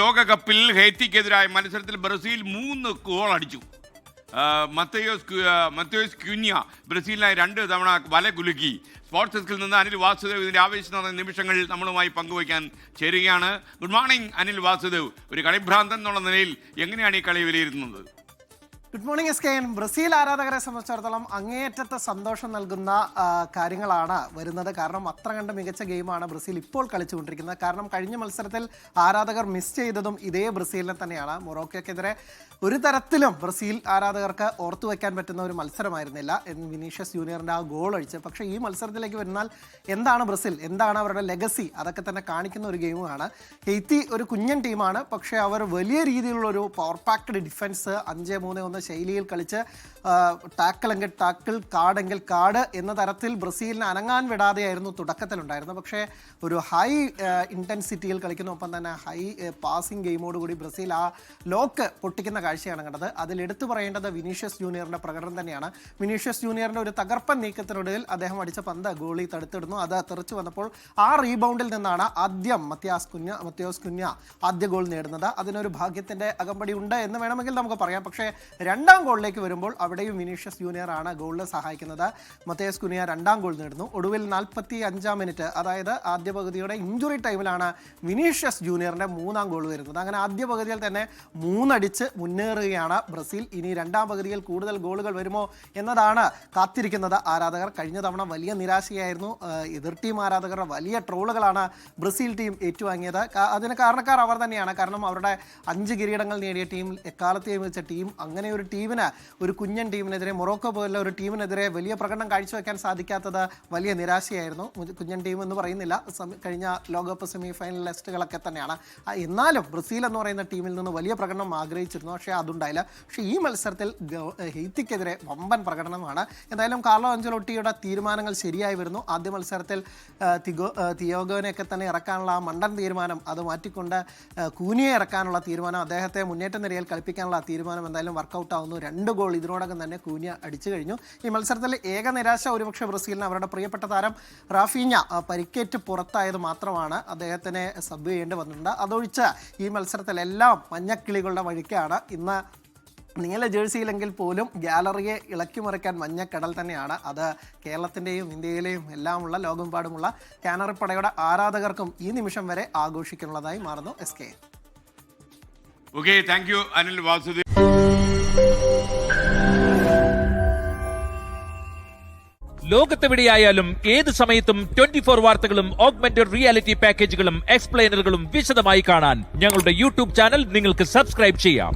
ലോകകപ്പിൽ ഹെയ്ത്തിക്കെതിരായ മത്സരത്തിൽ Brazil 3 goal അടിച്ചു. മത്തേയോസ് ക്യൂന്യ ബ്രസീലിനായി 2 തവണ വല കുലുക്കി. സ്പോർട്സ് ഡെസ്കിൽ നിന്ന് അനിൽ വാസുദേവ് ഇതിൻ്റെ ആവേശം നിറഞ്ഞ നിമിഷങ്ങൾ നമ്മളുമായി പങ്കുവയ്ക്കാൻ ചേരുകയാണ്. Good morning Anil Vasudev. ഒരു കളിഭ്രാന്തൻ എന്നുള്ള നിലയിൽ എങ്ങനെയാണ് ഈ കളി വിലയിരുത്തുന്നത്? Good morning S K N. Brazil ആരാധകരെ സംബന്ധിച്ചിടത്തോളം അങ്ങേയറ്റത്തെ സന്തോഷം നൽകുന്ന കാര്യങ്ങളാണ് വരുന്നത്. കാരണം അത്ര കണ്ട് മികച്ച ഗെയിമാണ് ബ്രസീൽ ഇപ്പോൾ കളിച്ചുകൊണ്ടിരിക്കുന്നത്. കാരണം കഴിഞ്ഞ മത്സരത്തിൽ ആരാധകർ മിസ് ചെയ്തതും ഇതേ ബ്രസീലിനെ തന്നെയാണ്. മൊറോക്കോയ്ക്കെതിരെ ഒരു തരത്തിലും ബ്രസീൽ ആരാധകർക്ക് ഓർത്തു വയ്ക്കാൻ പറ്റുന്ന ഒരു മത്സരമായിരുന്നില്ല വിനീഷ്യസ് ജൂനിയറിൻ്റെ ആ ഗോൾ അടിച്ച്. പക്ഷേ ഈ മത്സരത്തിലേക്ക് വരുന്നാൽ എന്താണ് ബ്രസീൽ, എന്താണ് അവരുടെ ലെഗസി, അതൊക്കെ തന്നെ കാണിക്കുന്ന ഒരു ഗെയിമാണ്. ഹെയ്ത്തി ഒരു കുഞ്ഞൻ ടീമാണ്, പക്ഷേ അവർ വലിയ രീതിയിലുള്ളൊരു പവർ പാക്ഡ് ഡിഫൻസ് 5-3-1 ശൈലിയിൽ കളിച്ച് ടാക്കിളെങ്കിൽ ടാക്കിൾ, കാർഡെങ്കിൽ കാർഡ് എന്ന തരത്തിൽ ബ്രസീലിനെ അനങ്ങാൻ വിടാതെയായിരുന്നു തുടക്കത്തിലുണ്ടായിരുന്നത്. പക്ഷേ ഒരു ഹൈ ഇൻറ്റൻസിറ്റിയിൽ കളിക്കുന്ന ഒപ്പം തന്നെ ഹൈ പാസിംഗ് ഗെയിമോടുകൂടി ബ്രസീൽ ആ ലോക്ക് പൊട്ടിക്കുന്ന കാഴ്ചയാണ് കണ്ടത്. അതിൽ എടുത്തു പറയേണ്ടത് വിനീഷ്യസ് ജൂനിയറിൻ്റെ പ്രകടനം തന്നെയാണ്. വിനീഷ്യസ് ജൂനിയറിൻ്റെ ഒരു തകർപ്പൻ നീക്കത്തിനൊടുവിൽ അദ്ദേഹം അടിച്ച പന്ത് ഗോളി തടുത്തിടുന്നു. അത് തെറിച്ചു വന്നപ്പോൾ ആ റീബൗണ്ടിൽ നിന്നാണ് ആദ്യം മത്തിയോസ് കുഞ്ഞ ആദ്യ ഗോൾ നേടുന്നത്. അതിനൊരു ഭാഗ്യത്തിൻ്റെ അകമ്പടി ഉണ്ട് എന്ന് വേണമെങ്കിൽ നമുക്ക് പറയാം. പക്ഷേ രണ്ടാം ഗോളിലേക്ക് വരുമ്പോൾ അവിടെയും വിനീഷ്യസ് ജൂനിയർ ആണ് ഗോളിൽ സഹായിക്കുന്നത്. മത്തിയോസ് കുഞ്ഞ രണ്ടാം ഗോൾ നേടുന്നു. ഒടുവിൽ 45-ാം മിനിറ്റ്, അതായത് ആദ്യ പകുതിയുടെ ഇഞ്ചുറി ടൈമിലാണ് വിനീഷ്യസ് ജൂനിയറിൻ്റെ 3ാം ഗോൾ വരുന്നത്. അങ്ങനെ ആദ്യ പകുതിയിൽ തന്നെ 3 അടിച്ച് മുന്നേറുകയാണ് ബ്രസീൽ. ഇനി രണ്ടാം പകുതിയിൽ കൂടുതൽ ഗോളുകൾ വരുമോ എന്നതാണ് കാത്തിരിക്കുന്നത് ആരാധകർ. കഴിഞ്ഞ തവണ വലിയ നിരാശയായിരുന്നു. എതിർ ടീം ആരാധകരുടെ വലിയ ട്രോളുകളാണ് ബ്രസീൽ ടീം ഏറ്റുവാങ്ങിയത്. അതിന് കാരണക്കാർ അവർ തന്നെയാണ്. കാരണം അവരുടെ 5 കിരീടങ്ങൾ നേടിയ ടീം, എക്കാലത്തെയും വെച്ച ടീം, അങ്ങനെ ഒരു ടീമിന്, ഒരു കുഞ്ഞൻ ടീമിനെതിരെ, മൊറോക്കോ പോലുള്ള ഒരു ടീമിനെതിരെ വലിയ പ്രകടനം കാഴ്ചവെക്കാൻ സാധിക്കാത്തത് വലിയ നിരാശയായിരുന്നു. കുഞ്ഞൻ ടീം എന്ന് പറയുന്നില്ല, കഴിഞ്ഞ ലോകകപ്പ് സെമി ഫൈനലിസ്റ്റുകളൊക്കെ തന്നെയാണ്. എന്നാലും ബ്രസീൽ എന്ന് പറയുന്ന ടീമിൽ നിന്ന് വലിയ പ്രകടനം ആഗ്രഹിച്ചിരുന്നു, പക്ഷേ അതുണ്ടായില്ല. പക്ഷേ ഈ മത്സരത്തിൽ ഹെയ്ത്തിക്കെതിരെ വമ്പൻ പ്രകടനമാണ്. എന്തായാലും കാർലോ അഞ്ചലോട്ടിയുടെ തീരുമാനങ്ങൾ ശരിയായി വരുന്നു. ആദ്യ മത്സരത്തിൽ തിയാഗോനെയൊക്കെ തന്നെ ഇറക്കാനുള്ള ആ മണ്ടൻ തീരുമാനം അത് മാറ്റിക്കൊണ്ട് കൂനിയെ ഇറക്കാനുള്ള തീരുമാനം, അദ്ദേഹത്തെ മുന്നേറ്റ നിരയിൽ കളിപ്പിക്കാനുള്ള തീരുമാനം എന്തായാലും വർക്കൗട്ട് ആവുന്നു. 2 ഗോൾ ഇതിനോടകം തന്നെ കൂനിയ അടിച്ചു കഴിഞ്ഞു. ഈ മത്സരത്തിൽ ഏക നിരാശ ഒരുപക്ഷെ ബ്രസീലിന് അവരുടെ പ്രിയപ്പെട്ട താരം റാഫീഞ്ഞ പരിക്കേറ്റ് പുറത്തായത് മാത്രമാണ്. അദ്ദേഹത്തിനെ സബ് ചെയ്യേണ്ടി വന്നിട്ടുണ്ട്. അതൊഴിച്ച് ഈ മത്സരത്തിലെല്ലാം മഞ്ഞക്കിളികളുടെ വഴിക്കാണ്. ഇന്ന് നീല ജേഴ്സിയിലെങ്കിൽ പോലും ഗാലറിയെ ഇളക്കിമറിക്കാൻ മഞ്ഞക്കടൽ തന്നെയാണ്. അത് കേരളത്തിൻ്റെയും ഇന്ത്യയിലെയും എല്ലാമുള്ള ലോകമെമ്പാടുമുള്ള കാനറിപ്പടയുടെ ആരാധകർക്കും ഈ നിമിഷം വരെ ആഘോഷിക്കാനുള്ളതായി മാറുന്നു. S K. Okay, thank you Anil Vasudev. ലോകത്തെവിടെയായാലും ഏത് സമയത്തും 24 വാർത്തകളും ഓഗ്മെന്റഡ് റിയാലിറ്റി പാക്കേജുകളും എക്സ്പ്ലെയിനറുകളും വിശദമായി കാണാൻ ഞങ്ങളുടെ യൂട്യൂബ് ചാനൽ നിങ്ങൾക്ക് സബ്സ്ക്രൈബ് ചെയ്യാം.